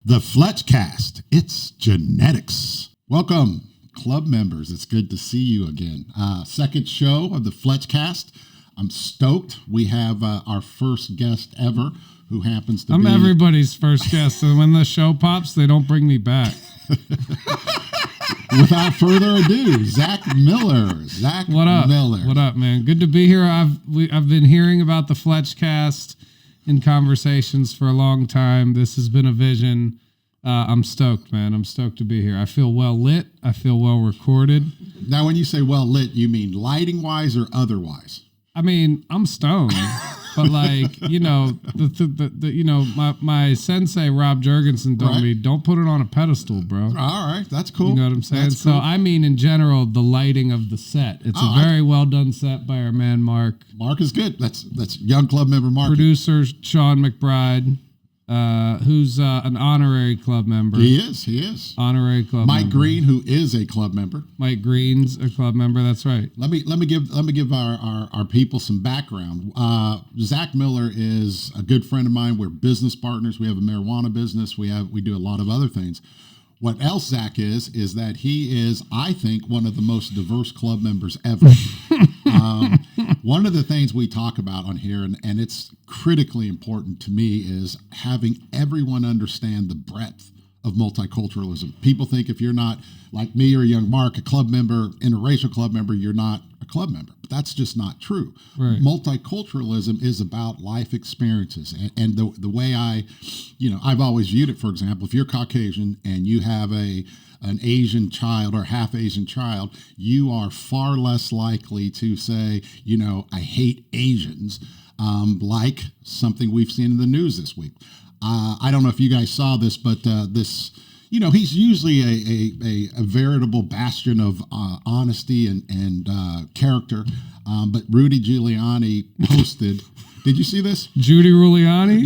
The Fletch Cast. It's genetics. Welcome, club members. It's good to see you again. Second show of the Fletch Cast. I'm stoked. We have our first guest ever, who happens to be... I'm everybody's first guest, so when the show pops, they don't bring me back. Without further ado, Zach Miller. Zach Miller. What up, man? Good to be here. I've been hearing about the Fletch Cast in conversations for a long time. This has been a vision. I'm stoked, man. I'm stoked to be here. I feel well lit. I feel well recorded. Now, when you say well lit, you mean lighting wise or otherwise? I mean, I'm stoned, but like, you know, my sensei Rob Jurgensen told me, don't put it on a pedestal, bro. All right, that's cool. You know what I'm saying? That's so cool. I mean, in general, the lighting of the set. It's a very well done set by our man Mark. Mark is good. That's young club member Mark. Producer Sean McBride, who's an honorary club member. He is. Honorary club member. Mike Green, who is a club member. Mike Green's a club member. That's right. Let me give our people some background. Zach Miller is a good friend of mine. We're business partners. We have a marijuana business. We do a lot of other things. What else Zach is that he is, I think, one of the most diverse club members ever. One of the things we talk about on here, and it's critically important to me, is having everyone understand the breadth of multiculturalism. People think if you're not, like me or young Mark, a club member, interracial club member, you're not a club member. But that's just not true. Right. Multiculturalism is about life experiences. And the way I've always viewed it, for example, if you're Caucasian and you have an Asian child or half Asian child, you are far less likely to say, I hate Asians, like something we've seen in the news this week. I don't know if you guys saw this, but he's usually a veritable bastion of honesty and character. But Rudy Giuliani posted. Did you see this? Judy Giuliani?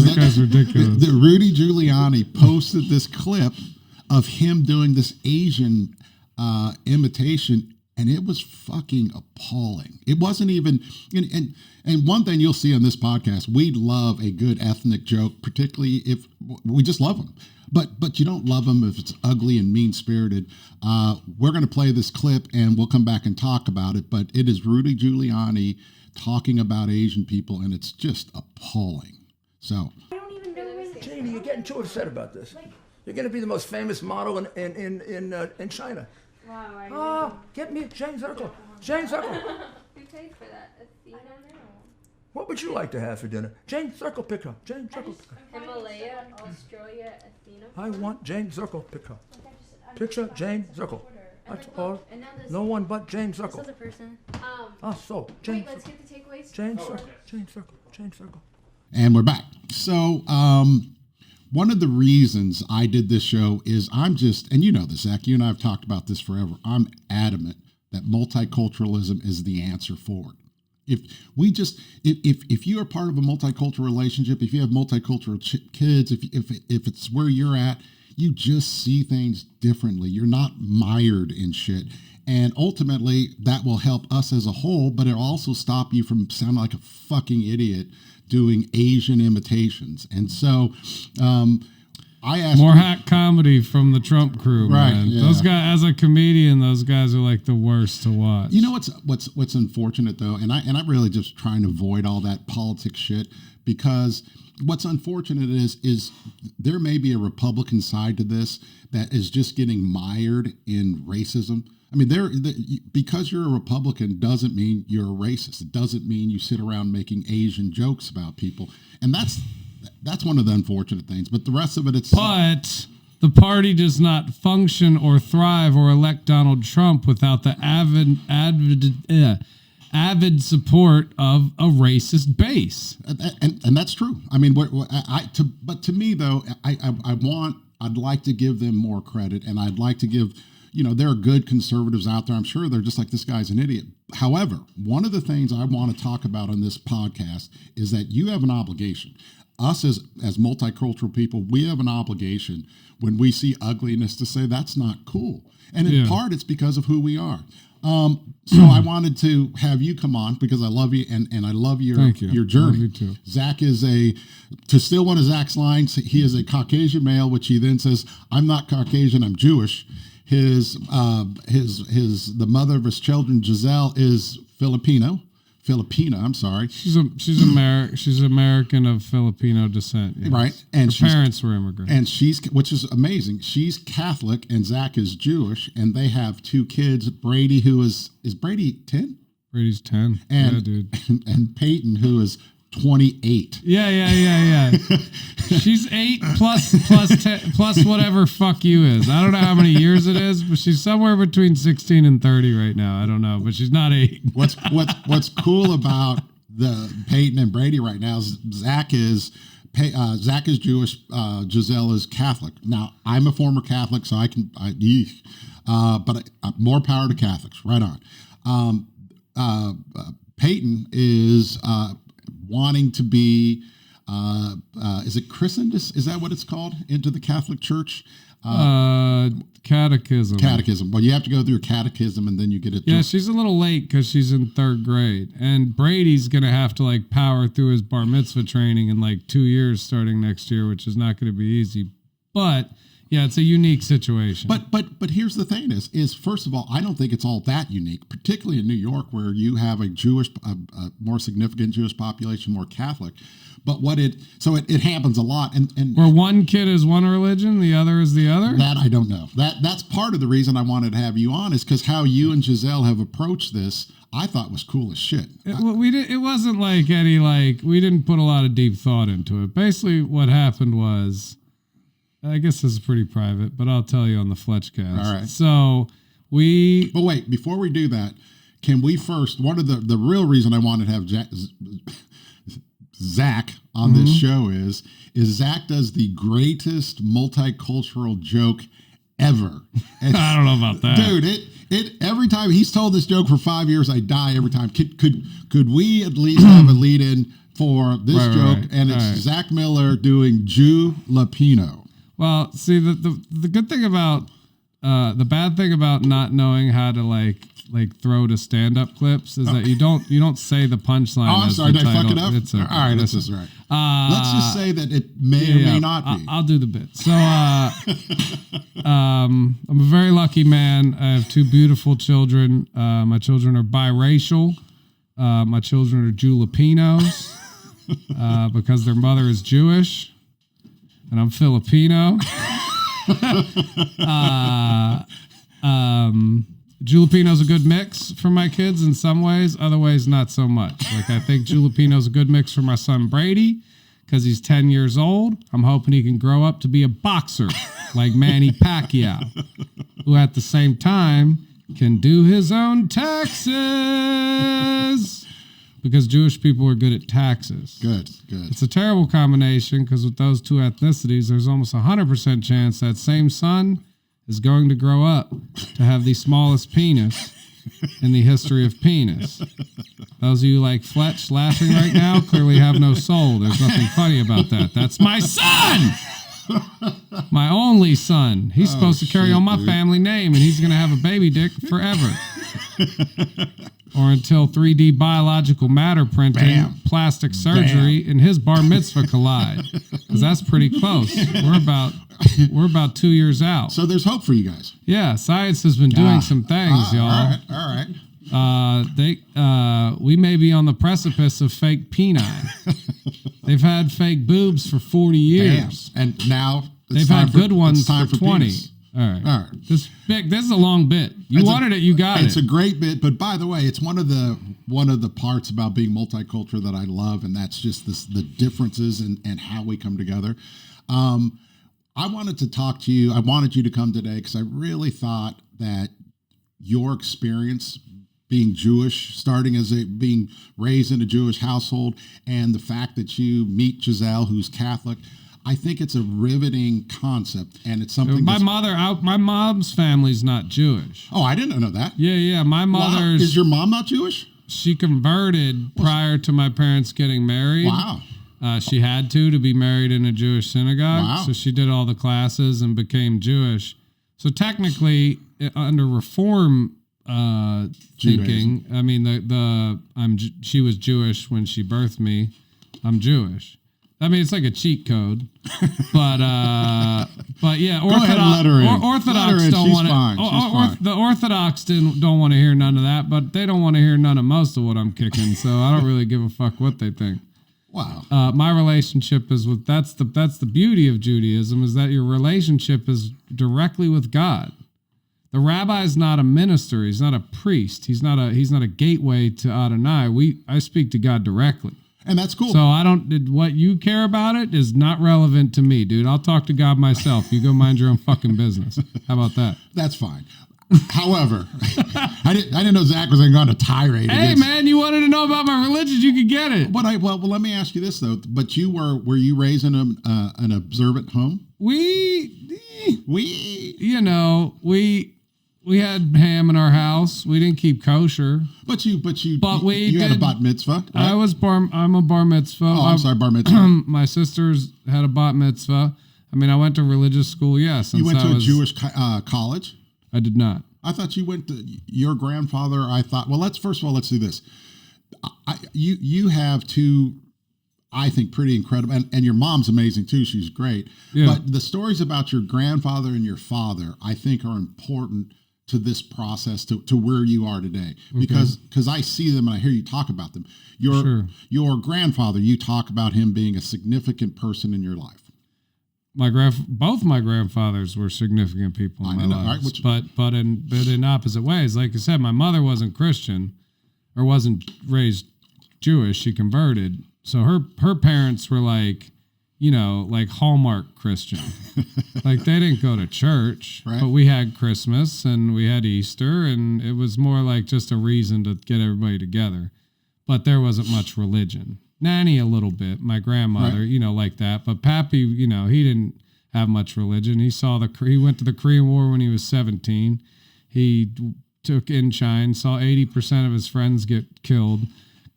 That guy's ridiculous. Rudy Giuliani posted this clip of him doing this Asian imitation, and it was fucking appalling. It wasn't even, and one thing you'll see on this podcast, we love a good ethnic joke, particularly if we just love them. But you don't love them if it's ugly and mean-spirited. We're going to play this clip, and we'll come back and talk about it, but it is Rudy Giuliani talking about Asian people, and it's just appalling. So. I don't even know when. Jamie, you're getting too upset about this. You're going to be the most famous model in China. Wow, Oh, get me Jane Zirkle. Jane Zirkle. Who paid for that? I don't know. What would you like to have for dinner? Jane Zirkle, pick her. Jane Zirkle, pick her. Himalaya, Australia, Athena. I want Jane Zirkle, pick her. Picture Jane Zirkle. That's all. No one but Jane This Zirkle. other person. So Jane Wait, let's Zirkle. get the takeaways. Jane Zirkle. Jane Zirkle. Jane Zirkle. And we're back. So, one of the reasons I did this show is I'm just, and you know this, Zach, you and I have talked about this forever. I'm adamant that multiculturalism is the answer forward. If you are part of a multicultural relationship, if you have multicultural kids, if it's where you're at, you just see things differently. You're not mired in shit. And ultimately, that will help us as a whole, but it'll also stop you from sounding like a fucking idiot doing Asian imitations. And so I asked... More hack comedy from the Trump crew, man. Yeah. Those guys, as a comedian, those guys are like the worst to watch. You know what's unfortunate, though, and I'm really just trying to avoid all that politics shit, because what's unfortunate is there may be a Republican side to this that is just getting mired in racism. I mean, because you're a Republican doesn't mean you're a racist. It doesn't mean you sit around making Asian jokes about people. And that's one of the unfortunate things. But the rest of it, it's... But the party does not function or thrive or elect Donald Trump without the avid support of a racist base. And that's true. I mean, but to me, though, I'd like to give them more credit, and I'd like to give... there are good conservatives out there. I'm sure they're just like, this guy's an idiot. However, one of the things I want to talk about on this podcast is that you have an obligation. us as multicultural people, we have an obligation when we see ugliness to say that's not cool. And in part, it's because of who we are. So I wanted to have you come on because I love you and I love your journey. Love you too. Zach is to steal one of Zach's lines, he is a Caucasian male, which he then says, I'm not Caucasian, I'm Jewish. The mother of his children, Giselle, is Filipina. I'm sorry. She's American of Filipino descent. Yes. Right. And her parents were immigrants. And which is amazing. She's Catholic and Zach is Jewish, and they have 2 kids. Brady, who is Brady 10? Brady's 10. And, yeah, dude. And Peyton, who is 28. Yeah. She's 8 plus 10, plus whatever fuck you is. I don't know how many years it is, but she's somewhere between 16 and 30 right now. I don't know, but she's not 8. What's cool about the Peyton and Brady right now is Zach is Jewish. Giselle is Catholic. Now I'm a former Catholic, so but more power to Catholics. Right on. Peyton is wanting to be, is it christened? Is that what it's called? Into the Catholic Church? Catechism. Catechism. Well, you have to go through a catechism and then you get it. Yeah, she's a little late because she's in 3rd grade. And Brady's going to have to power through his bar mitzvah training in 2 years starting next year, which is not going to be easy. But yeah, it's a unique situation. But here's the thing is first of all, I don't think it's all that unique, particularly in New York where you have a more significant Jewish population, more Catholic. But it happens a lot, and where one kid is one religion, the other is the other. That I don't know. That's part of the reason I wanted to have you on is because how you and Giselle have approached this, I thought was cool as shit. It wasn't we didn't put a lot of deep thought into it. Basically, what happened was, I guess this is pretty private, but I'll tell you on the Fletch cast. All right. So But wait, before we do that, can we first? One of the real reason I wanted to have Zach on this show is Zach does the greatest multicultural joke ever. I don't know about that, dude. It every time he's told this joke for 5 years, I die every time. Could we at least have a lead in for this joke? Right. And it's Zach Miller doing Jew Lapino. Well, see the good thing about the bad thing about not knowing how to throw to stand-up clips is that you don't say the punchline. Oh, I'm sorry, did I fuck it up? It's okay. All right, this is right. Let's just say that it may or may not be. I'll do the bit. So I'm a very lucky man. I have 2 beautiful children. My children are biracial. My children are Julapinos because their mother is Jewish, and I'm Filipino. Jalapeno's a good mix for my kids in some ways, other ways not so much. I think Jalapeno's a good mix for my son Brady because he's 10 years old. I'm hoping he can grow up to be a boxer like Manny Pacquiao, who at the same time can do his own taxes because Jewish people are good at taxes. Good. It's a terrible combination because with those 2 ethnicities, there's almost 100% chance that same son is going to grow up to have the smallest penis in the history of penis. Those of you like Fletch laughing right now clearly have no soul. There's nothing funny about that. That's my son! My only son. He's supposed to carry on my family name, and he's going to have a baby dick forever. Or until 3D biological matter printing, plastic surgery, and his bar mitzvah collide. Because that's pretty close. We're about 2 years out. So there's hope for you guys. Yeah, science has been doing some things, y'all. All right. We may be on the precipice of fake peni. They've had fake boobs for 40 years. Damn. And now they've had good ones for 20. Penis. All right. This is a long bit. You wanted it, you got it. It's a great bit, but by the way, it's one of the parts about being multicultural that I love, and that's just the differences and how we come together. I wanted to talk to you. I wanted you to come today because I really thought that your experience being Jewish, being raised in a Jewish household, and the fact that you meet Giselle, who's Catholic, I think it's a riveting concept, and it's something. My mom's family's not Jewish. Oh, I didn't know that. Yeah. My mother's. Is your mom not Jewish? She converted prior to my parents getting married. Wow. She had to be married in a Jewish synagogue. Wow. So she did all the classes and became Jewish. So technically, under Reform thinking, I mean, she was Jewish when she birthed me. I'm Jewish. I mean, it's like a cheat code, but yeah, Orthodox don't want to. The Orthodox don't want to hear none of that, but they don't want to hear none of most of what I'm kicking. So I don't really give a fuck what they think. Wow. My relationship is with that's the beauty of Judaism is that your relationship is directly with God. The rabbi is not a minister. He's not a priest. He's not a gateway to Adonai. I speak to God directly. And that's cool. So what you care about it is not relevant to me, dude. I'll talk to God myself. You go mind your own fucking business. How about that? That's fine. However, I didn't know Zach was going to tirade. Hey, man, you wanted to know about my religion? You could get it. But well, let me ask you this though. But were you raised in an observant home? We had ham in our house. We didn't keep kosher. But you had a bat mitzvah. Right? I'm a bar mitzvah. Oh, I'm sorry, bar mitzvah. My sisters had a bat mitzvah. I mean, I went to religious school. Yes. You went to a Jewish college? I did not. I thought you went to your grandfather. I thought, well, let's do this. You have two, I think, pretty incredible, and your mom's amazing too. She's great. Yeah. But the stories about your grandfather and your father, I think, are important to this process, to where you are today, because I see them and I hear you talk about them. Your grandfather, you talk about him being a significant person in your life. Both my grandfathers were significant people in my life, right? but in opposite ways. Like I said, my mother wasn't Christian or wasn't raised Jewish. She converted, so her parents were like Hallmark Christian. Like they didn't go to church, right? But we had Christmas and we had Easter, and it was more like just a reason to get everybody together. But there wasn't much religion. Nanny a little bit, my grandmother, right. Like that. But Pappy, he didn't have much religion. He went to the Korean War when he was 17. He took Inchine, saw 80% of his friends get killed,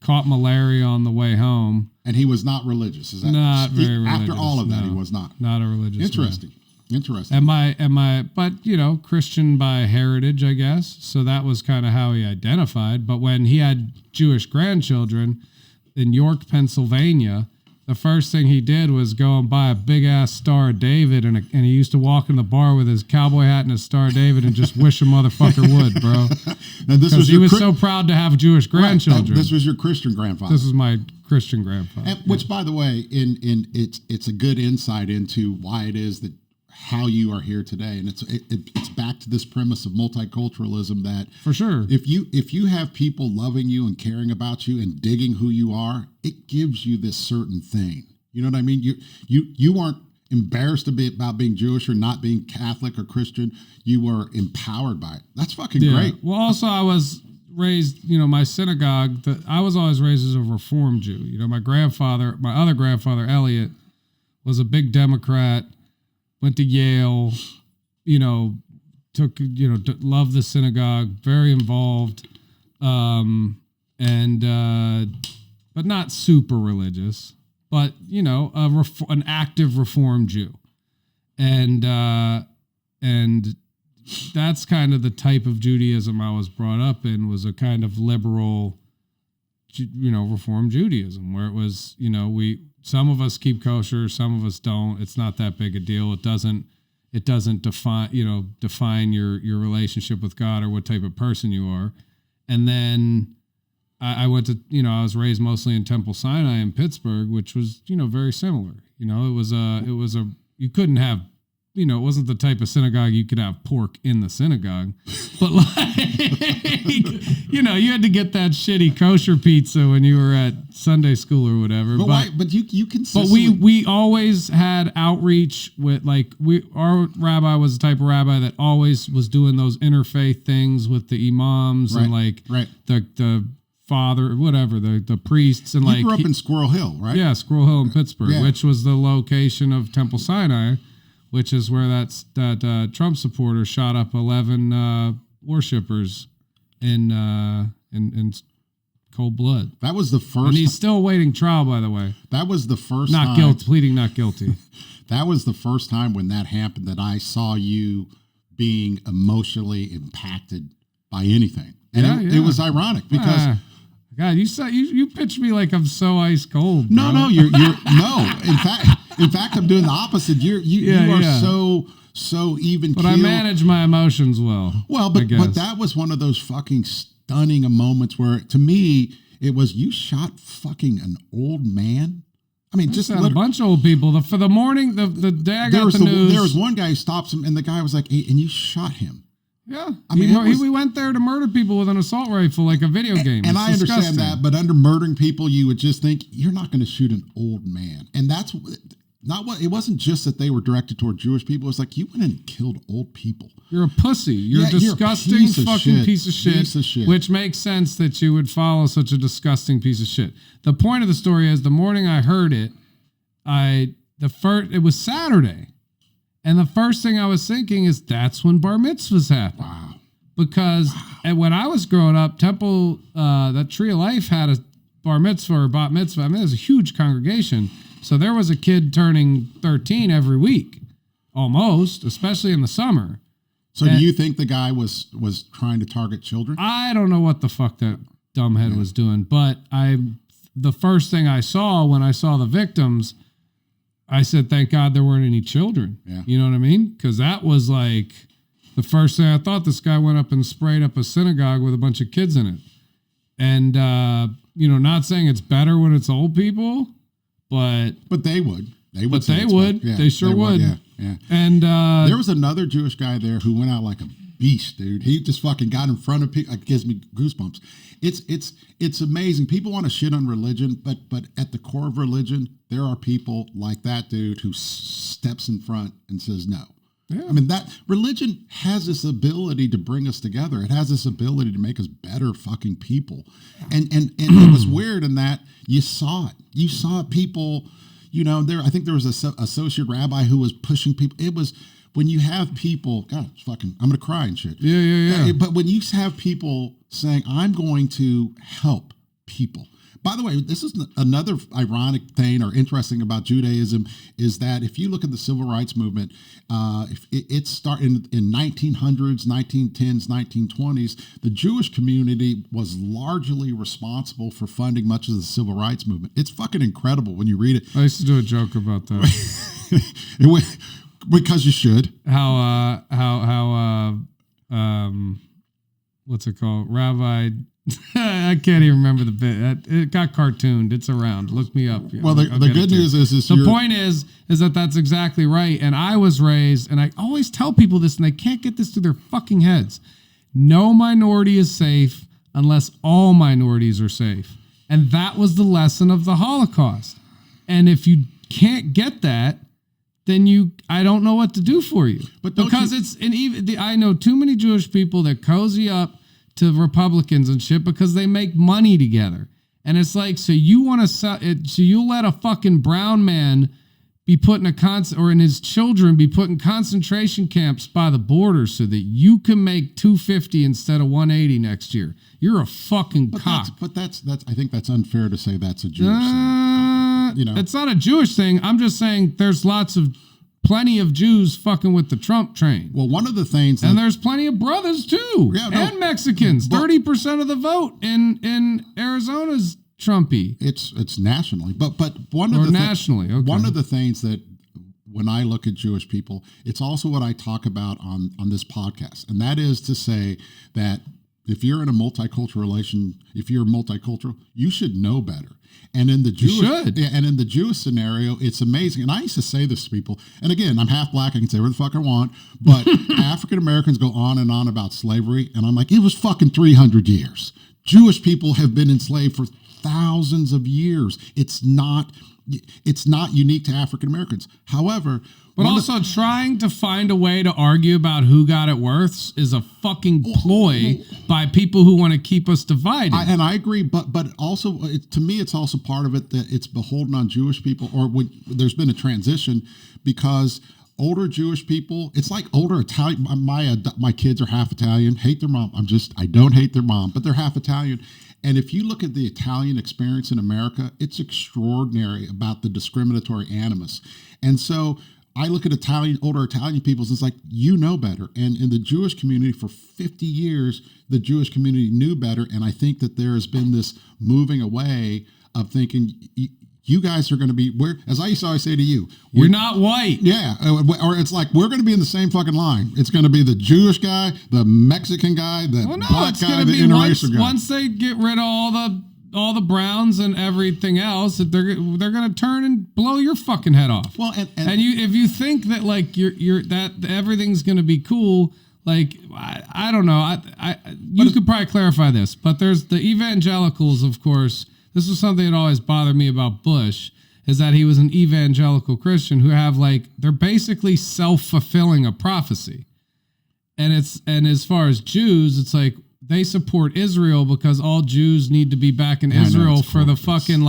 caught malaria on the way home. And he was not religious. Is that not very religious? After all of that, he was not. Not a religious. Interesting. Man. Interesting. But Christian by heritage, I guess. So that was kind of how he identified. But when he had Jewish grandchildren in York, Pennsylvania, the first thing he did was go and buy a big ass Star of David, and he used to walk in the bar with his cowboy hat and his Star of David and just wish a motherfucker would, bro. Because he was so proud to have Jewish grandchildren. Right. This was your Christian grandfather. This was my Christian grandfather. Which, by the way, it's a good insight into why it is that how you are here today, and it's back to this premise of multiculturalism that for sure, if you have people loving you and caring about you and digging who you are, it gives you this certain thing. You know what I mean? You aren't embarrassed about being Jewish or not being Catholic or Christian. You were empowered by it. That's fucking great. Well, also I was raised, my synagogue. I was always raised as a Reform Jew. My other grandfather, Elliot, was a big Democrat. Went to Yale, loved the synagogue, very involved, but not super religious, but, an active Reform Jew. And that's kind of the type of Judaism I was brought up in, was a kind of liberal, Reform Judaism, where it was, some of us keep kosher, some of us don't. It's not that big a deal. It doesn't define your relationship with God or what type of person you are. And then I went to, I was raised mostly in Temple Sinai in Pittsburgh, which was, very similar. You couldn't have, it wasn't the type of synagogue you could have pork in the synagogue, but you had to get that shitty kosher pizza when you were at Sunday school or whatever. But you consistently. But we always had outreach with our rabbi was the type of rabbi that always was doing those interfaith things with the imams and the father, whatever, the priests and you grew up in Squirrel Hill, right? Yeah, Squirrel Hill in Pittsburgh, which was the location of Temple Sinai, which is where that Trump supporter shot up 11 worshippers in Cold blood. That was the first. And he's still awaiting trial, by the way. That was the first. Not guilty, pleading not guilty. That was the first time when that happened that I saw you being emotionally impacted by anything, and it was ironic because. God, you pitch me like I'm so ice cold. Bro. No, you're no. In fact, I'm doing the opposite. You are so even. But I manage my emotions well. Well, but that was one of those fucking stunning moments where, to me, it was you shot fucking an old man. I mean, just a bunch of old people. For the morning, the day I got the news, there was one guy who stops him, and the guy was like, hey, "And you shot him." Yeah, I mean, we went there to murder people with an assault rifle, like a video game. And I understand that, but under murdering people, you would just think you're not going to shoot an old man, and that's not what. It wasn't just that they were directed toward Jewish people. It's like you went and killed old people. You're a pussy. You're a disgusting piece of shit. Which makes sense that you would follow such a disgusting piece of shit. The point of the story is, the morning I heard it, it was Saturday. And the first thing I was thinking is that's when bar mitzvahs happen. Wow. Because when I was growing up, Temple, that Tree of Life had a bar mitzvah or bat mitzvah. I mean, it was a huge congregation. So there was a kid turning 13 every week, almost, especially in the summer. So do you think the guy was trying to target children? I don't know what the fuck that dumbhead was doing. But the first thing I saw when I saw the victims, I said, thank God there weren't any children. Yeah. You know what I mean? Because that was like the first thing I thought. This guy went up and sprayed up a synagogue with a bunch of kids in it. And, not saying it's better when it's old people, but they would. They would. Yeah, they sure would. Yeah. And there was another Jewish guy there who went out like a beast, dude. He just fucking got in front of people. It gives me goosebumps. It's amazing. People want to shit on religion, but at the core of religion, there are people like that dude who steps in front and says no. Yeah. I mean, that religion has this ability to bring us together. It has this ability to make us better fucking people. And it was weird in that you saw it. You saw people, I think there was a associate rabbi who was pushing people. It was when you have people, God, fucking, I'm going to cry and shit. Yeah. But when you have people saying, I'm going to help people. By the way, this is another ironic thing or interesting about Judaism is that if you look at the civil rights movement, it started in 1900s, 1910s, 1920s, the Jewish community was largely responsible for funding much of the civil rights movement. It's fucking incredible when you read it. I used to do a joke about that. Because you should. How what's it called? Rabbi... I can't even remember the bit. It got cartooned. It's around. Look me up. Well, the good news is the point is that that's exactly right. And I was raised, and I always tell people this, and they can't get this through their fucking heads. No minority is safe unless all minorities are safe. And that was the lesson of the Holocaust. And if you can't get that, then I don't know what to do for you. But because I know too many Jewish people that cozy up to Republicans and shit because they make money together. And it's like, so you want to so you let a fucking brown man be put in and his children be put in concentration camps by the border so that you can make $250 instead of $180 next year. You're a fucking cock. That's I think that's unfair to say that's a Jewish thing. It's not a Jewish thing. I'm just saying there's plenty of Jews fucking with the Trump train. Well, one of the things... And there's plenty of brothers, too. And Mexicans. 30% of the vote in Arizona's Trumpy. It's nationally. But one of the things that when I look at Jewish people, it's also what I talk about on this podcast. And that is to say that if you're in a multicultural relation, if you're multicultural, you should know better. And in the Jewish scenario, it's amazing. And I used to say this to people. And again, I'm half black. I can say whatever the fuck I want. But African Americans go on and on about slavery. And I'm like, it was fucking 300 years. Jewish people have been enslaved for thousands of years. It's not unique to African Americans. However, but also trying to find a way to argue about who got it worse is a fucking ploy by people who want to keep us divided. And I agree, but also to me, it's also part of it that it's beholden on Jewish people, or there's been a transition because older Jewish people, it's like older Italian. My kids are half Italian, hate their mom. I don't hate their mom, but they're half Italian. And if you look at the Italian experience in America, it's extraordinary about the discriminatory animus. And so I look at older Italian people, it's like, you know better. And in the Jewish community for 50 years, the Jewish community knew better. And I think that there has been this moving away of thinking, you guys are going to be where, as I used to always say to you, you're not white. Yeah. Or it's like, we're going to be in the same fucking line. It's going to be the Jewish guy, the Mexican guy, the black guy, the interracial guy. Once they get rid of all the browns and everything else, they're going to turn and blow your fucking head off. Well, and you, if you think that like you're that everything's going to be cool, like I don't know, you could probably clarify this, but there's the evangelicals, of course. This was something that always bothered me about Bush, is that he was an evangelical Christian who have they're basically self-fulfilling a prophecy. And as far as Jews, it's like they support Israel because all Jews need to be back in Israel for the fucking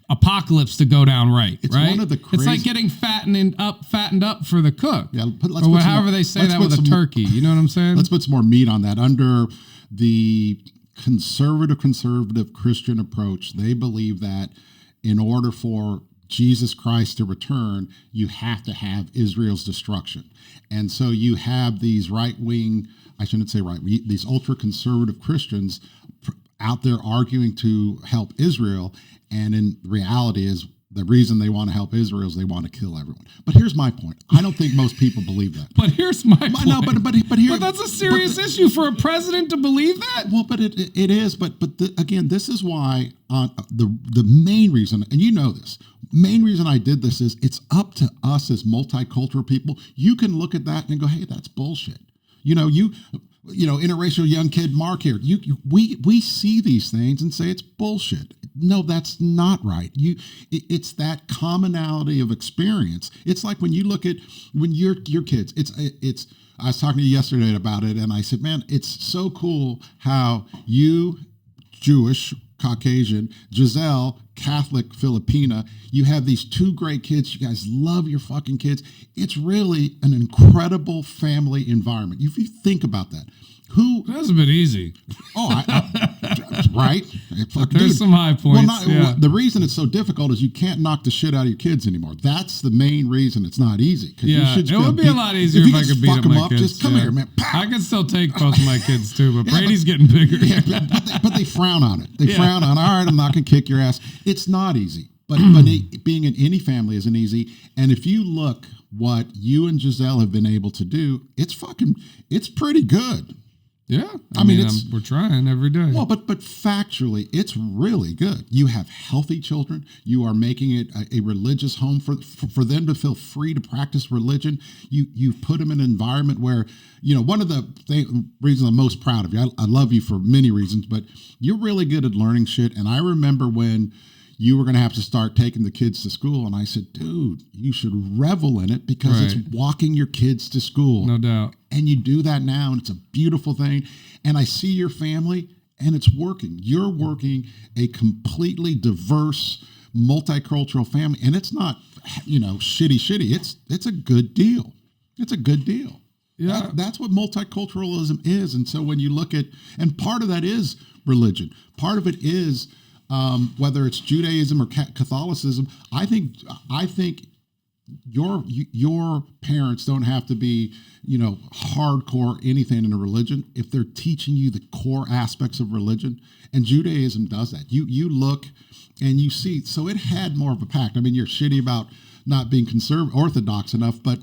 apocalypse to go down right. It's right? one of the It's like getting fattened up for the cook. Yeah, or however they say that with a turkey. You know what I'm saying? Let's put some more meat on that. Under the conservative Christian approach, they believe that in order for Jesus Christ to return, you have to have Israel's destruction. And so you have these right-wing, I shouldn't say these ultra-conservative Christians out there arguing to help Israel. And in reality is the reason they want to help Israel is they want to kill everyone. But here's my point. I don't think most people believe that. But here's my point. No, but that's a serious issue for a president to believe that. Well, but it is. But again, this is why the main reason, and you know this, main reason I did this is it's up to us as multicultural people. You can look at that and go, hey, that's bullshit. You know, interracial young kid Mark here. We see these things and say it's bullshit. No, that's not right. It's that commonality of experience. It's like when you look at when your kids. It's. I was talking to you yesterday about it, and I said, man, it's so cool how you, Jewish, Caucasian, Giselle, Catholic, Filipina, you have these two great kids. You guys love your fucking kids. It's really an incredible family environment. If you think about that. It hasn't been easy. Right? There's some high points. The reason it's so difficult is you can't knock the shit out of your kids anymore. That's the main reason it's not easy. Yeah, it would be a lot easier if I could beat up my kids. Just come here, man. Pow! I can still take both of my kids too, but Brady's getting bigger. Yeah, but they frown on it. They frown on, all right, I'm not going to kick your ass. It's not easy. But being in any family isn't easy. And if you look what you and Giselle have been able to do, it's pretty good. Yeah, I mean we're trying every day. Well, but factually, it's really good. You have healthy children. You are making it a religious home for them to feel free to practice religion. You put them in an environment where, one of the reasons I'm most proud of you. I love you for many reasons, but you're really good at learning shit. And I remember when you were going to have to start taking the kids to school. And I said, dude, you should revel in it because it's walking your kids to school. No doubt. And you do that now, and it's a beautiful thing. And I see your family, and it's working. You're working a completely diverse, multicultural family. And it's not, shitty. It's a good deal. It's a good deal. Yeah. That's what multiculturalism is. And so when you look at, and part of that is religion. Part of it is whether it's Judaism or Catholicism. I think your parents don't have to be, hardcore anything in a religion if they're teaching you the core aspects of religion. And Judaism does that. You look and you see. So it had more of a pact. I mean, you're shitty about not being orthodox enough, but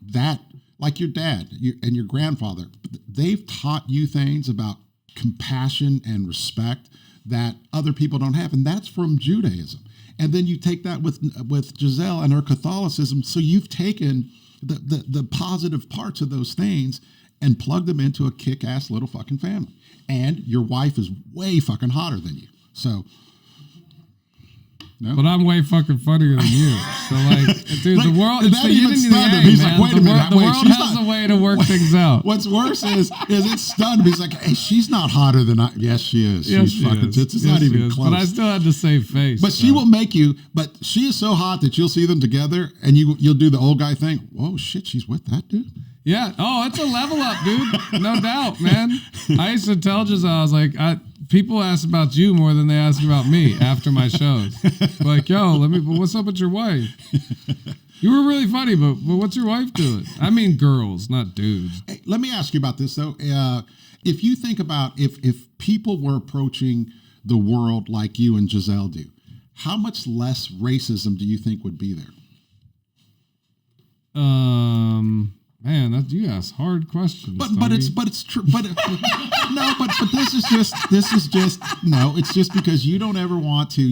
that, like your dad and your grandfather, they've taught you things about compassion and respect that other people don't have, and that's from Judaism. And then you take that with Giselle and her Catholicism. So you've taken the positive parts of those things and plugged them into a kick-ass little fucking family. And your wife is way fucking hotter than you. So No. But I'm way fucking funnier than you. So like, dude, Like, the world, that it's the even yin and the stunned him. yang, He's man. like, wait a minute, The wait, world she's has not- a way to work things out. What's worse is it stunned him. He's like, hey, she's not hotter than I. Yes, she is. Yes, She's she fucking. is. It's Yes, not she even is. close. But I still had to save face. But she will make you. But she is so hot that you'll see them together, and you'll do the old guy thing. Whoa, shit, she's with that dude. Yeah. Oh, it's a level up, dude. No doubt, man. I used to tell Giselle, I was like, people ask about you more than they ask about me after my shows. Like, yo, but what's up with your wife? You were really funny, but what's your wife doing? I mean, girls, not dudes. Hey, let me ask you about this though. If you think about if people were approaching the world like you and Giselle do, how much less racism do you think would be there? Man, you ask hard questions. But it's true. But no. But this is just no. It's just because you don't ever want to.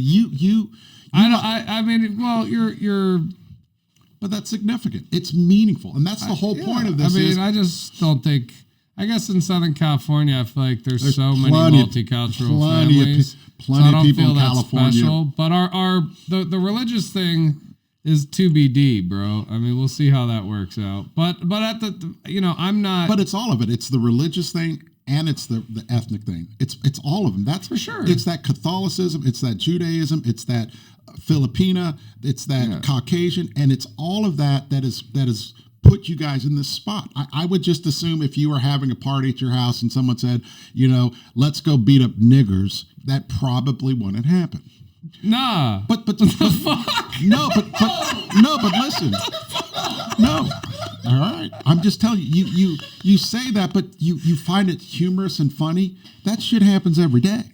I mean, well, you're. But that's significant. It's meaningful, and that's the whole point of this. I mean, I just don't think. I guess in Southern California, I feel like there's so many plenty- multicultural plenty of families. plenty so I of don't people feel in that's California. special. But the religious thing is TBD, bro. I mean, we'll see how that works out. But at I'm not. But it's all of it. It's the religious thing and it's the ethnic thing. It's all of them. That's for sure. It's that Catholicism. It's that Judaism. It's that Filipina. It's that Caucasian, and it's all of that is put you guys in this spot. I would just assume if you were having a party at your house and someone said, let's go beat up niggers, that probably wouldn't happen. Nah. But no, but listen. No. All right. I'm just telling you, you say that, but you find it humorous and funny. That shit happens every day.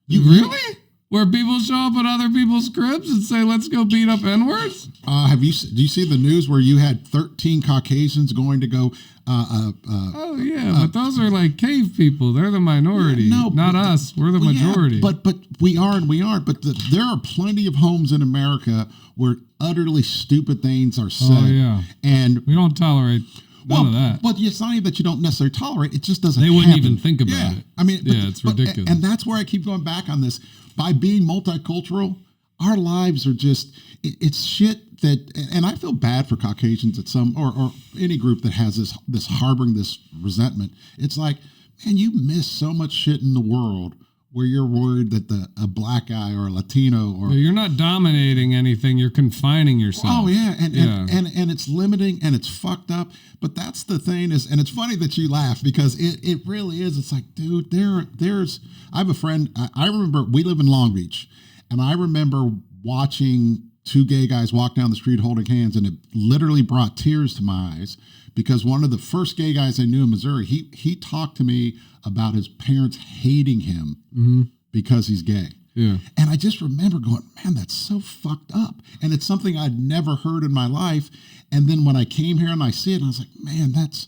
You really? Where people show up at other people's cribs and say, let's go beat up N-words? Do you see the news where you had 13 Caucasians going to go? Oh yeah, but those are like cave people. They're the minority. No, not us. We're the majority. Yeah, but we are and we aren't. But there are plenty of homes in America where utterly stupid things are said. Oh yeah, and we don't tolerate none of that. But it's not even that you don't necessarily tolerate. It just doesn't. They wouldn't happen. even think about it. I mean, it's ridiculous. And that's where I keep going back on this. By being multicultural, our lives are just it's shit that, and I feel bad for Caucasians at some or any group that has this harboring this resentment. It's like, man, you miss so much shit in the world where you're worried that a black guy or a Latino or you're not dominating anything, you're confining yourself. Oh yeah, and it's limiting and it's fucked up. But that's the thing is, and it's funny that you laugh because it really is. It's like, dude, there's. I have a friend. I remember we live in Long Beach, and I remember watching two gay guys walk down the street holding hands, and it literally brought tears to my eyes because one of the first gay guys I knew in Missouri, he talked to me about his parents hating him because he's gay. Yeah. And I just remember going, man, that's so fucked up. And it's something I'd never heard in my life. And then when I came here and I see it, I was like, man, that's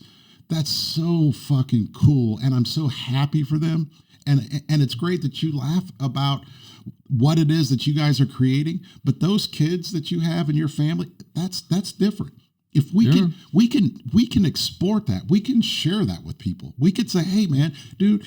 so fucking cool. And I'm so happy for them. And it's great that you laugh about what it is that you guys are creating. But those kids that you have in your family, that's different. If we can export that, we can share that with people. We could say, hey man, dude,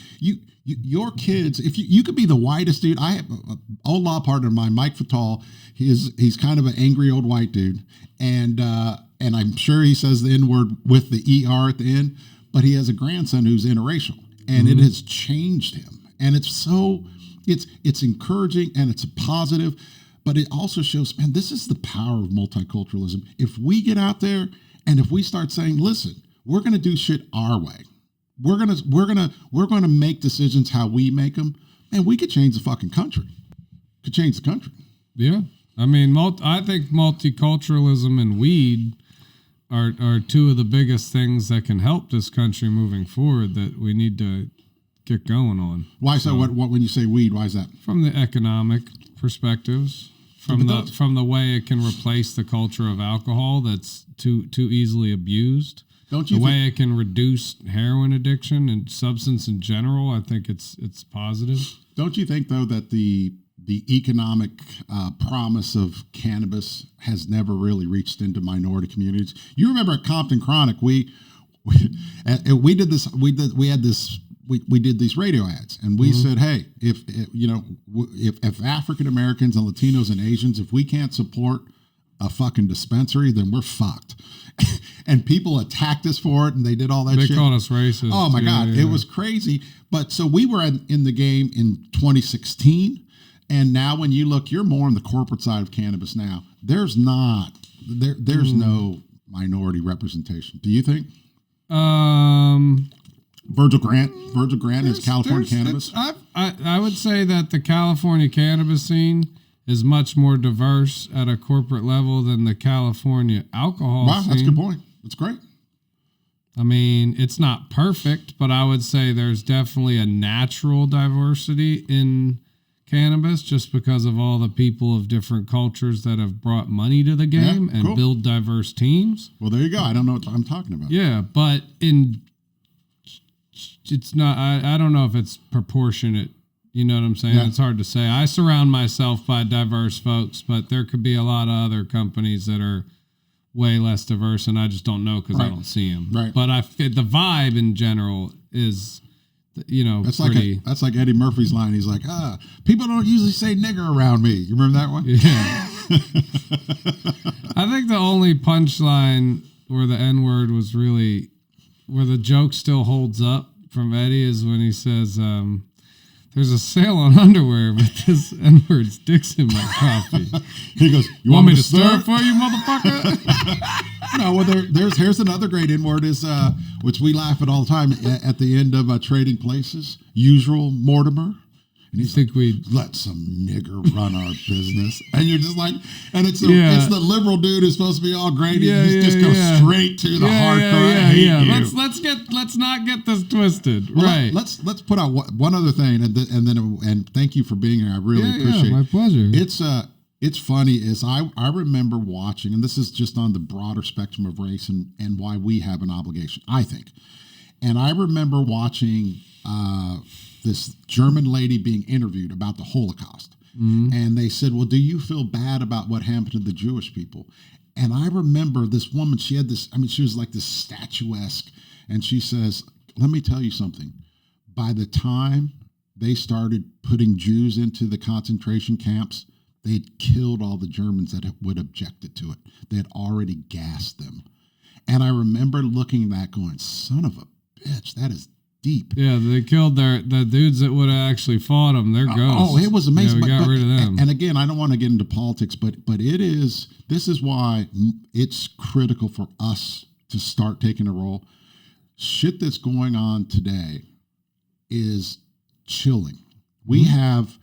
your kids, if you could be the whitest dude. I have an old law partner of mine, Mike Fatal. He's kind of an angry old white dude, and I'm sure he says the N-word with the ER at the end. But he has a grandson who's interracial, and it has changed him. And it's encouraging and it's positive. But it also shows, man, this is the power of multiculturalism. If we get out there and if we start saying, listen, we're going to do shit our way. We're going to make decisions how we make them, and we could change the fucking country. Could change the country. Yeah. I mean, I think multiculturalism and weed are two of the biggest things that can help this country moving forward that we need to get going on. Why so? What when you say weed, why is that? From the economic perspectives, from the way it can replace the culture of alcohol that's too easily abused. Don't you? The way it can reduce heroin addiction and substance in general, I think it's positive. Don't you think though that the economic promise of cannabis has never really reached into minority communities? You remember at Compton Chronic, we did this. We had this we did these radio ads, and we said, hey, if African Americans and Latinos and Asians, if we can't support a fucking dispensary, then we're fucked. And people attacked us for it, and they did all that shit. They called us racist. Oh my God, it was crazy. But so we were in the game in 2016, and now when you look, you're more on the corporate side of cannabis now. There's no minority representation. Do you think? Virgil Grant is California cannabis. I would say that the California cannabis scene is much more diverse at a corporate level than the California alcohol scene. Wow, that's a good point. That's great. I mean, it's not perfect, but I would say there's definitely a natural diversity in cannabis just because of all the people of different cultures that have brought money to the game and build diverse teams. Well, there you go. I don't know what I'm talking about. Yeah, but it's not, I don't know if it's proportionate. You know what I'm saying? Yeah. It's hard to say. I surround myself by diverse folks, but there could be a lot of other companies that are way less diverse, and I just don't know because I don't see them. Right. But the vibe in general is, that's pretty. That's like Eddie Murphy's line. He's like, people don't usually say nigger around me. You remember that one? Yeah. I think the only punchline where the N-word was really, where the joke still holds up from Eddie is when he says, there's a sale on underwear, but this N-word's dicks in my coffee. He goes, you want me to stir it for you, motherfucker? No, well, here's another great N-word is, which we laugh at all the time at the end of Trading Places, Usual Mortimer. And he's like, let some nigger run our business. And you're just like, and it's the liberal dude who's supposed to be all great. He just goes straight to the hardcore. Let's not get this twisted. Well, right. Let's put out one other thing, and thank you for being here. I really appreciate it. My pleasure. It's funny is I remember watching, and this is just on the broader spectrum of race and why we have an obligation, I think. And I remember watching this German lady being interviewed about the Holocaust. Mm-hmm. And they said, well, do you feel bad about what happened to the Jewish people? And I remember this woman, she had this, she was like this statuesque. And she says, let me tell you something. By the time they started putting Jews into the concentration camps, they'd killed all the Germans that would objected to it. They had already gassed them. And I remember looking at that going, son of a bitch, that is deep. Yeah, they killed the dudes that would have actually fought them. They're ghosts. It was amazing. Yeah, we got rid of them. And again, I don't want to get into politics, but this is why it's critical for us to start taking a role. Shit that's going on today is chilling. We have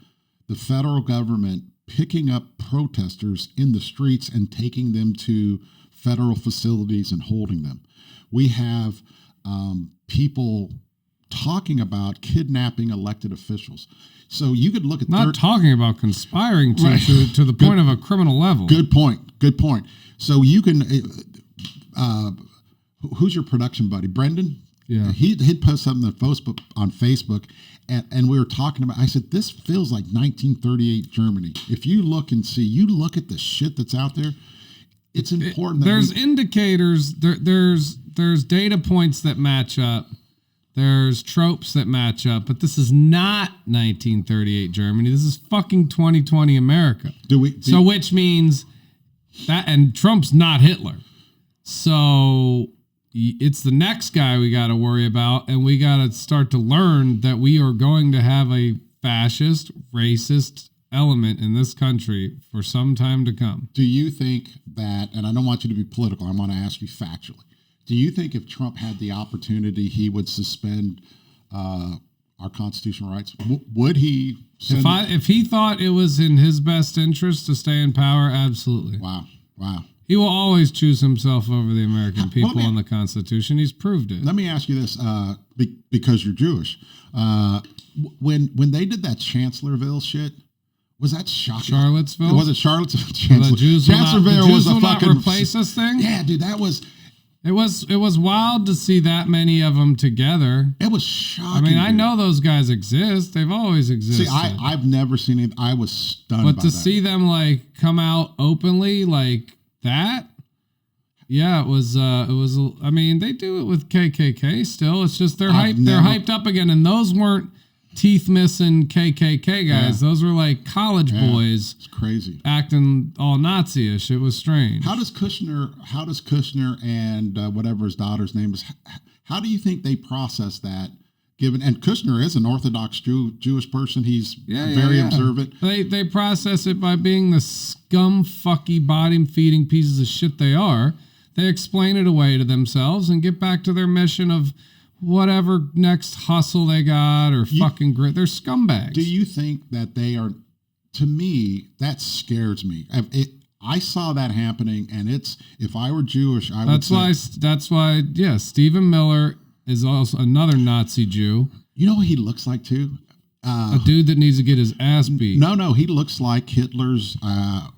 the federal government picking up protesters in the streets and taking them to federal facilities and holding them. We have people talking about kidnapping elected officials. So you could look at talking about conspiring to the point of a criminal level. Good point. So you can who's your production buddy? Brendan? Yeah. He'd post something on Facebook and we were talking about, I said, this feels like 1938 Germany. If you look and see, you look at the shit that's out there, it's important. There's indicators, there's data points that match up. There's tropes that match up, but this is not 1938 Germany. This is fucking 2020 America. Which means that, and Trump's not Hitler. So it's the next guy we got to worry about, and we got to start to learn that we are going to have a fascist, racist element in this country for some time to come. Do you think that, and I don't want you to be political, I want to ask you factually, do you think if Trump had the opportunity, he would suspend our constitutional rights? Would he? If he thought it was in his best interest to stay in power, absolutely. Wow. He will always choose himself over the American people and the Constitution. He's proved it. Let me ask you this, because you're Jewish. When they did that Chancellorsville shit, was that shocking? Charlottesville? Was it Charlottesville? Chancellorsville was a fucking replace this thing. Yeah, dude, that was. It was wild to see that many of them together. It was shocking. I know those guys exist. They've always existed. See, I've never seen it. I was stunned. But to see them come out openly like that, Yeah, it was. I mean, they do it with KKK still. It's just they're hyped. They're hyped up again, and those weren't teeth missing KKK guys. Those were like college boys. It's crazy, acting all Nazi-ish. It was strange. How does Kushner and whatever his daughter's name is? How do you think they process that? Given and Kushner is an Orthodox Jewish person, he's very observant. They process it by being the scum fucky bottom feeding pieces of shit they are. They explain it away to themselves and get back to their mission of whatever next hustle they got or fucking grit. They're scumbags. Do you think that they are? To me, that scares me. I saw that happening, and if I were Jewish, I would say. That's why. Yeah, Stephen Miller is also another Nazi Jew. You know what he looks like too? A dude that needs to get his ass beat. No, he looks like Hitler's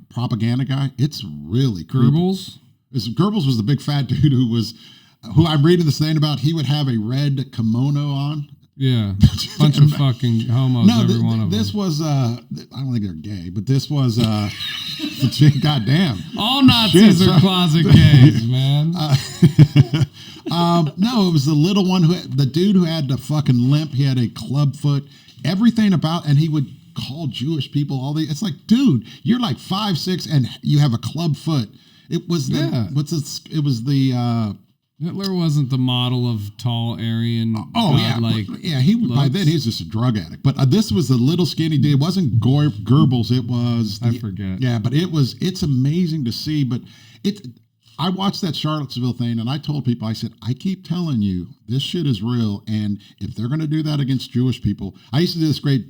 propaganda guy. It's really creepy. Goebbels? Goebbels was the big fat dude who I'm reading this thing about. He would have a red kimono on. Yeah, bunch of fucking homos, every one of them. This was, I don't think they're gay, but this was, goddamn. All Nazis are closet gays, man. No, it was the little one, the dude who had the fucking limp. He had a club foot, everything about, and he would call Jewish people it's like, dude, you're like 5'6" and you have a club foot. It was Hitler wasn't the model of tall Aryan. By then he's just a drug addict. But this was the little skinny dude. It wasn't Goebbels. It was I forget. Yeah, but it's amazing to see. But I watched that Charlottesville thing, and I told people, I said, I keep telling you, this shit is real. And if they're going to do that against Jewish people, I used to do this great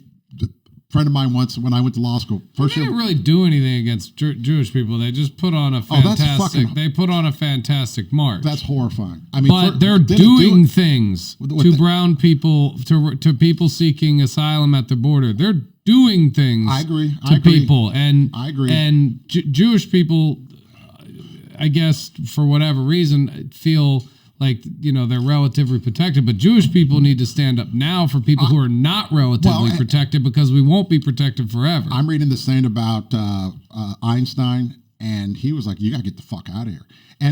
friend of mine once when I went to law school. They didn't really do anything against Jewish people. They just put on a fantastic. They put on a fantastic march. That's horrifying. I mean, but they're doing things to brown people, to people seeking asylum at the border. They're doing things. I agree. People, and I agree. And Jewish people, I guess for whatever reason, feel like, they're relatively protected, but Jewish people need to stand up now for people who are not relatively protected, because we won't be protected forever. I'm reading this thing about Einstein, and he was like, you got to get the fuck out of here.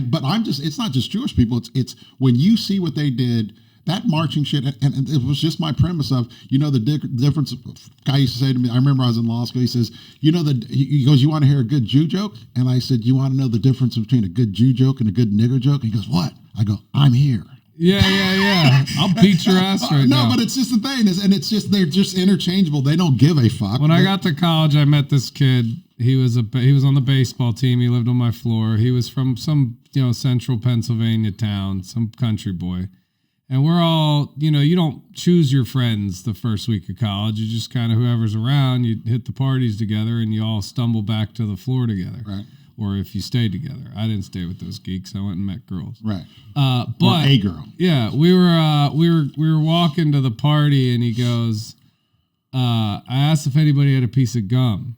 But it's not just Jewish people. It's when you see what they did, that marching shit, and it was just my premise of, the difference. Guy used to say to me, I remember I was in law school, he says, he goes, you want to hear a good Jew joke? And I said, you want to know the difference between a good Jew joke and a good nigger joke? And he goes, what? I go, I'm here. Yeah. I'll beat your ass right now. No, but it's just the thing, they're just interchangeable. They don't give a fuck. When I got to college, I met this kid. He was on the baseball team. He lived on my floor. He was from some, central Pennsylvania town, some country boy. And we're all, you don't choose your friends the first week of college. You just kind of, whoever's around, you hit the parties together and you all stumble back to the floor together. Right. Or if you stay together. I didn't stay with those geeks. I went and met girls. Right. But or a girl. Yeah, we were walking to the party, and he goes, I asked if anybody had a piece of gum.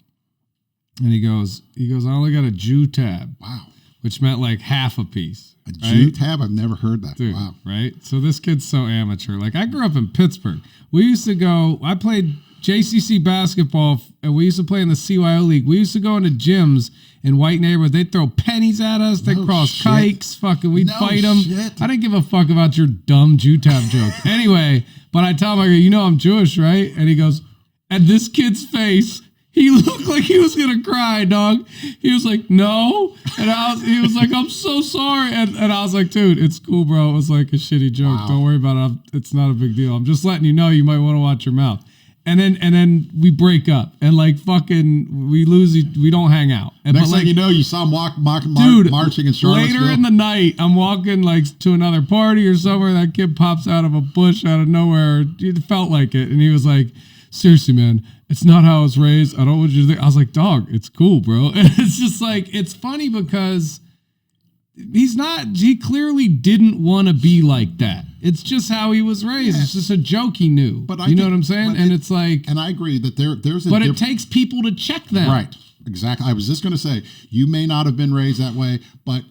And he goes, I only got a Jew tab. Wow. Which meant like half a piece. A Jew tab? I've never heard that. Dude, wow. Right? So this kid's so amateur. Like, I grew up in Pittsburgh. I played JCC basketball, and we used to play in the CYO League. We used to go into gyms in white neighborhoods. They'd throw pennies at us. They'd cross kikes. We'd fight them. I didn't give a fuck about your dumb Jew tab joke. Anyway, but I tell him, I go, I'm Jewish, right? And he goes, at this kid's face, he looked like he was going to cry, dog. He was like, no. And he was like, I'm so sorry. And I was like, dude, it's cool, bro. It was like a shitty joke. Wow. Don't worry about it. It's not a big deal. I'm just letting you know you might want to watch your mouth. And then we break up, and like fucking we lose. We don't hang out. And next thing you know, you saw him marching in Charlottesville. Later in the night, I'm walking like to another party or somewhere. That kid pops out of a bush out of nowhere. It felt like it, and he was like, seriously, man, it's not how I was raised. I don't want you to think. I was like, dog, it's cool, bro. And it's just like, it's funny because he clearly didn't want to be like that. It's just how he was raised. Yeah. It's just a joke he knew. But know what I'm saying? And it's like, and I agree that there's a. But it takes people to check them. Right. Exactly. I was just going to say, you may not have been raised that way, but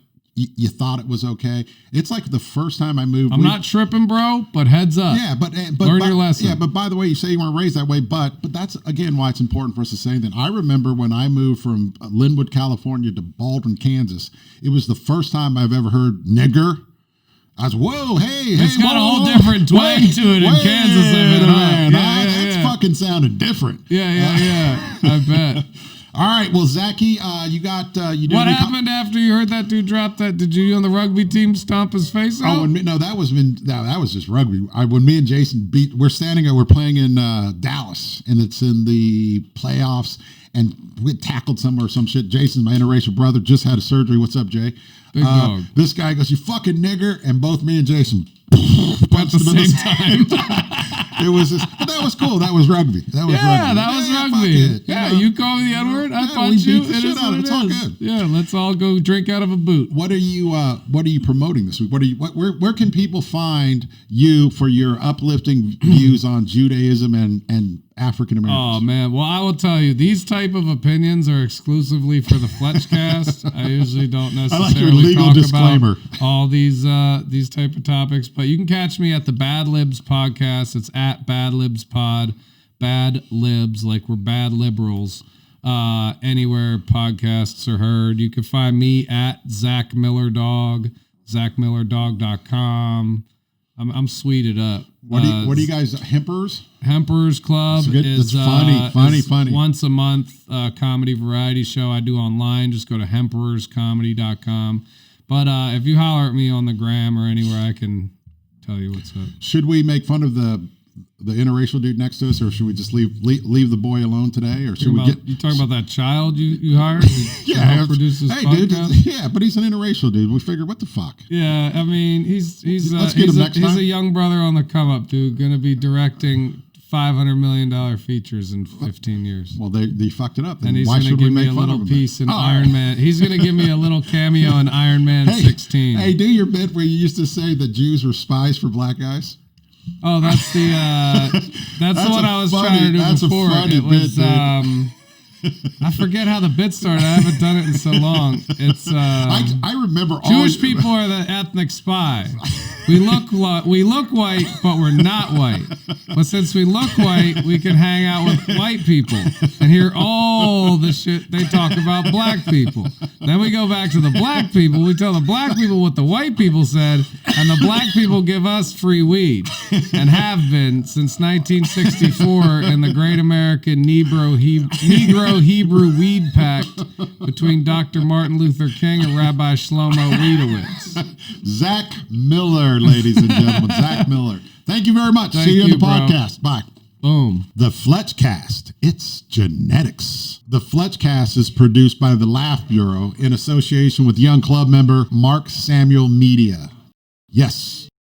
you thought it was okay. It's like the first time I moved. I'm not tripping, bro, but heads up. Yeah, but learn your lesson. Yeah, but by the way, you say you weren't raised that way, but that's again why it's important for us to say that. I remember when I moved from Linwood, California to Baldwin, Kansas. It was the first time I've ever heard nigger. I was, whoa, hey, it's got whoa, a whole different twang to it in Kansas. That's fucking sounded different. Yeah. I bet. All right, well, Zachy, you got you. What happened after you heard that dude drop that? Did you on the rugby team stomp his face out? Oh, that was just rugby. When me and Jason we're playing in Dallas, and it's in the playoffs, and we tackled somewhere or some shit. Jason's my interracial brother, just had a surgery. What's up, Jay? Big dog. This guy goes, "You fucking nigger," and both me and Jason at the same time. It was but that was cool. That was rugby. That was rugby. Yeah, you call me the N-word, I punch you. It is what it is. All good. Yeah, let's all go drink out of a boot. What are you promoting this week? Where can people find you for your uplifting views on Judaism and African Americans? Oh man, well I will tell you, these type of opinions are exclusively for the Fletchcast. I usually don't necessarily talk disclaimer about all these type of topics, but you can catch me at the Bad Libs podcast. It's at Bad Libs Pod, Bad Libs, like we're bad liberals. Anywhere podcasts are heard. You can find me at Zach Miller Dog, ZachMillerDog.com. I'm sweeted up. What do you guys, Hempers? Hempers Club is funny. Once a month comedy variety show I do online. Just go to hemperscomedy.com. But if you holler at me on the gram or anywhere, I can tell you what's up. Should we make fun of the interracial dude next to us, or should we just leave the boy alone today? Or should you talking about that child you hired? Yeah, produce this podcast? Dude, yeah, but he's an interracial dude. We figured, what the fuck? Yeah, I mean, he's a young brother on the come up, dude. Going to be directing $500 million features in 15 years. Well, they fucked it up. And he's going to give me a little piece in Iron Man. He's going to give me a little cameo in Iron Man 16. Hey, do your bit where you used to say that Jews were spies for black guys. Oh, that's the one I was trying to do before. It was I forget how the bit started. I haven't done it in so long. It's I remember Jewish people are the ethnic spy. We look white, but we're not white. But since we look white, we can hang out with white people and hear all the shit they talk about black people. Then we go back to the black people. We tell the black people what the white people said, and the black people give us free weed, and have been since 1964 in the Great American Negro Hebrew Weed Pact between Dr. Martin Luther King and Rabbi Shlomo Weedowitz. Zach Miller, ladies and gentlemen. Zach Miller. Thank you very much. See you in the podcast. Bye. Boom. The Fletchcast. It's genetics. The Fletchcast is produced by the Laugh Bureau in association with young club member Mark Samuel Media. Yes.